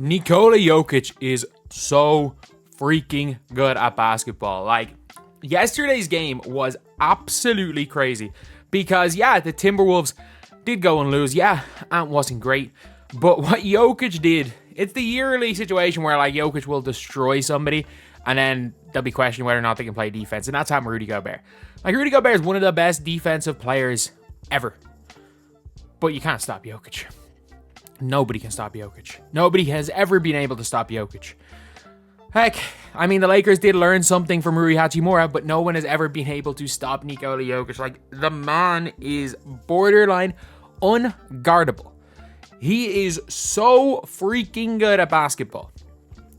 Nikola Jokic is so freaking good at basketball. Like, yesterday's game was absolutely crazy because, yeah, the Timberwolves did go and lose. Yeah, Ant wasn't great. But what Jokic did, it's the yearly situation where, like, Jokic will destroy somebody and then they'll be questioning whether or not they can play defense. And that's happened with Rudy Gobert. Like, Rudy Gobert is one of the best defensive players ever. But you can't stop Jokic. Nobody can stop Jokic. Nobody has ever been able to stop Jokic. Heck, I mean, the Lakers did learn something from Rui Hachimura, but no one has ever been able to stop Nikola Jokic. Like, the man is borderline unguardable. He is so freaking good at basketball.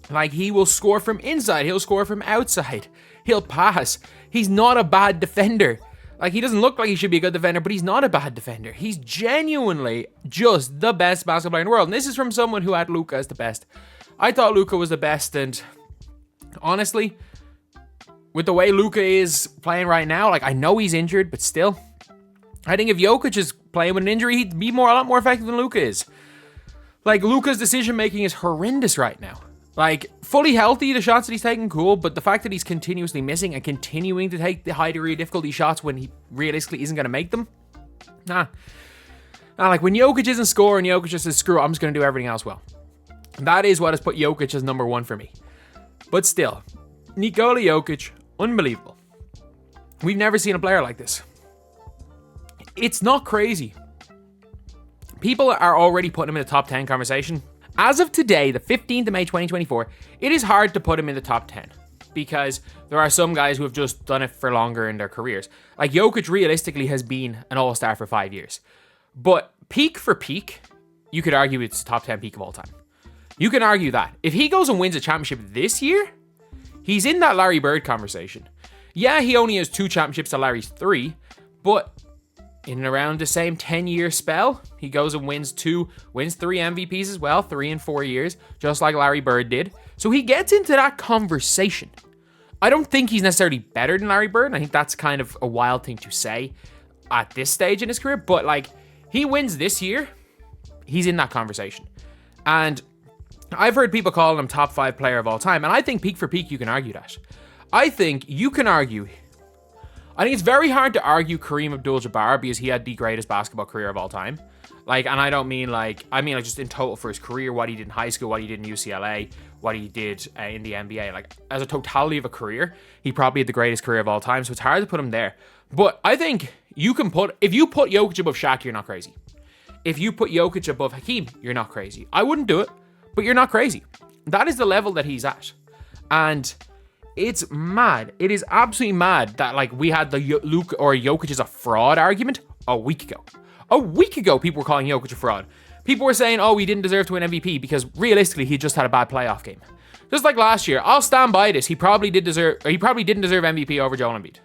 Like, he will score from inside. He'll score from outside. He'll pass. He's not a bad defender. Like, he doesn't look like he should be a good defender, but he's not a bad defender. He's genuinely just the best basketball player in the world. And this is from someone who had Luka as the best. I thought Luka was the best, and honestly, with the way Luka is playing right now, like, I know he's injured, but still, I think if Jokic is playing with an injury, he'd be a lot more effective than Luka is. Like, Luka's decision-making is horrendous right now. Like, fully healthy, the shots that he's taking, cool, but the fact that he's continuously missing and continuing to take the high degree of difficulty shots when he realistically isn't going to make them, nah, like, when Jokic isn't scoring, Jokic just says, screw it, I'm just going to do everything else well. That is what has put Jokic as number one for me. But still, Nikola Jokic, unbelievable. We've never seen a player like this. It's not crazy. People are already putting him in the top 10 conversation. As of today, the 15th of May 2024, it is hard to put him in the top 10 because there are some guys who have just done it for longer in their careers. Like, Jokic realistically has been an all-star for 5 years. But peak for peak, you could argue it's the top 10 peak of all time. You can argue that. If he goes and wins a championship this year, he's in that Larry Bird conversation. Yeah, he only has 2 championships to Larry's 3, but in and around the same 10-year spell, he goes and wins 3 MVPs as well, 3 in 4 years, just like Larry Bird did. So he gets into that conversation. I don't think he's necessarily better than Larry Bird, and I think that's kind of a wild thing to say at this stage in his career, but, like, he wins this year, he's in that conversation. And I've heard people call him top 5 player of all time, and I think peak for peak, you can argue that. I think it's very hard to argue Kareem Abdul-Jabbar because he had the greatest basketball career of all time. Like, and I don't mean like just in total for his career, what he did in high school, what he did in UCLA, what he did in the NBA. Like, as a totality of a career, he probably had the greatest career of all time, so it's hard to put him there. But I think if you put Jokic above Shaq, you're not crazy. If you put Jokic above Hakeem, you're not crazy. I wouldn't do it, but you're not crazy. That is the level that he's at. And it's mad. It is absolutely mad that, like, we had the Luke or Jokic is a fraud argument a week ago. A week ago, people were calling Jokic a fraud. People were saying, oh, he didn't deserve to win MVP because realistically, he just had a bad playoff game. Just like last year, I'll stand by this. He probably didn't deserve MVP over Joel Embiid.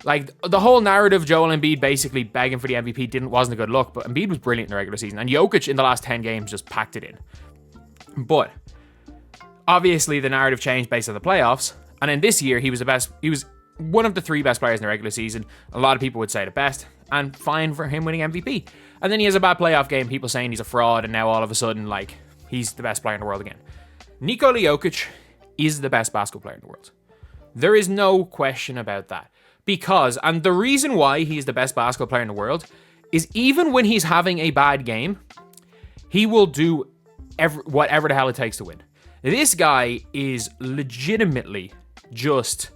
Like, the whole narrative, Joel Embiid basically begging for the MVP wasn't a good look, but Embiid was brilliant in the regular season, and Jokic in the last 10 games just packed it in. But obviously, the narrative changed based on the playoffs. And then this year, he was one of the 3 best players in the regular season. A lot of people would say the best, and fine for him winning MVP. And then he has a bad playoff game, people saying he's a fraud, and now all of a sudden, like, he's the best player in the world again. Nikola Jokic is the best basketball player in the world. There is no question about that. Because, and the reason why he's the best basketball player in the world is even when he's having a bad game, he will do whatever the hell it takes to win. This guy is legitimately just,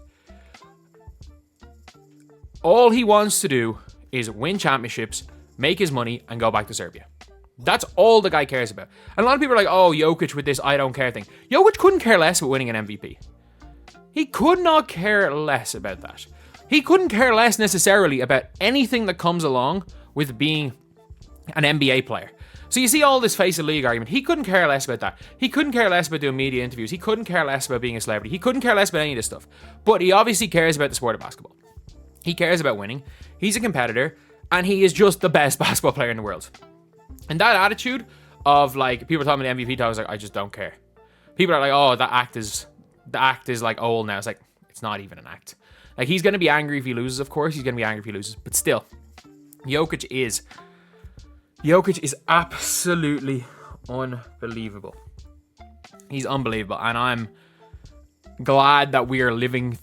all he wants to do is win championships, make his money, and go back to Serbia. That's all the guy cares about. And a lot of people are like, oh, Jokic with this I don't care thing. Jokic couldn't care less about winning an MVP. He could not care less about that. He couldn't care less necessarily about anything that comes along with being an NBA player. So you see all this face of league argument. He couldn't care less about that. He couldn't care less about doing media interviews. He couldn't care less about being a celebrity. He couldn't care less about any of this stuff. But he obviously cares about the sport of basketball. He cares about winning. He's a competitor. And he is just the best basketball player in the world. And that attitude of, like, people talking about the MVP talk, I was like, I just don't care. People are like, oh, the act is like old now. It's like, it's not even an act. Like, he's going to be angry if he loses, of course. He's going to be angry if he loses. But still, Jokic is absolutely unbelievable. He's unbelievable. And I'm glad that we're able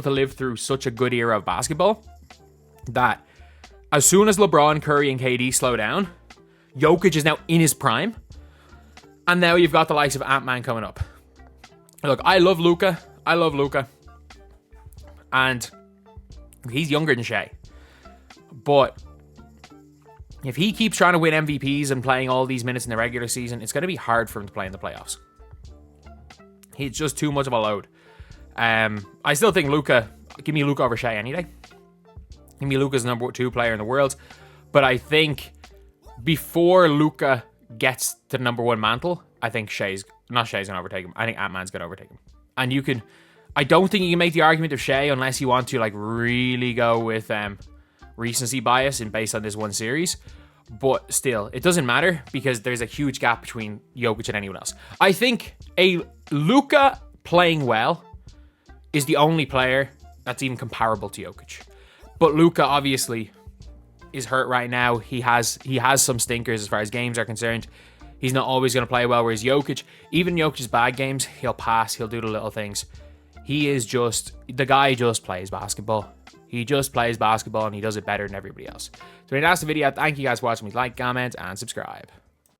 to live through such a good era of basketball that as soon as LeBron, Curry, and KD slow down, Jokic is now in his prime. And now you've got the likes of Ant-Man coming up. Look, I love Luka. And he's younger than Shea. But if he keeps trying to win MVPs and playing all these minutes in the regular season, it's going to be hard for him to play in the playoffs. He's just too much of a load. I still think Luka, give me Luka over Shea any day. Give me Luka's number 2 player in the world. But I think before Luka gets to the number 1 mantle, I think Shay's going to overtake him. I think Ant-Man's going to overtake him. And I don't think you can make the argument of Shea unless you want to like really go with recency bias and based on this one series. But still, it doesn't matter because there's a huge gap between Jokic and anyone else. I think a Luka playing well is the only player that's even comparable to Jokic. But Luka obviously is hurt right now. He has some stinkers as far as games are concerned. He's not always going to play well, whereas Jokic, even Jokic's bad games, he'll pass, he'll do the little things. The guy just plays basketball. He just plays basketball and he does it better than everybody else. So that's the video. Thank you guys for watching. Like, comment, and subscribe.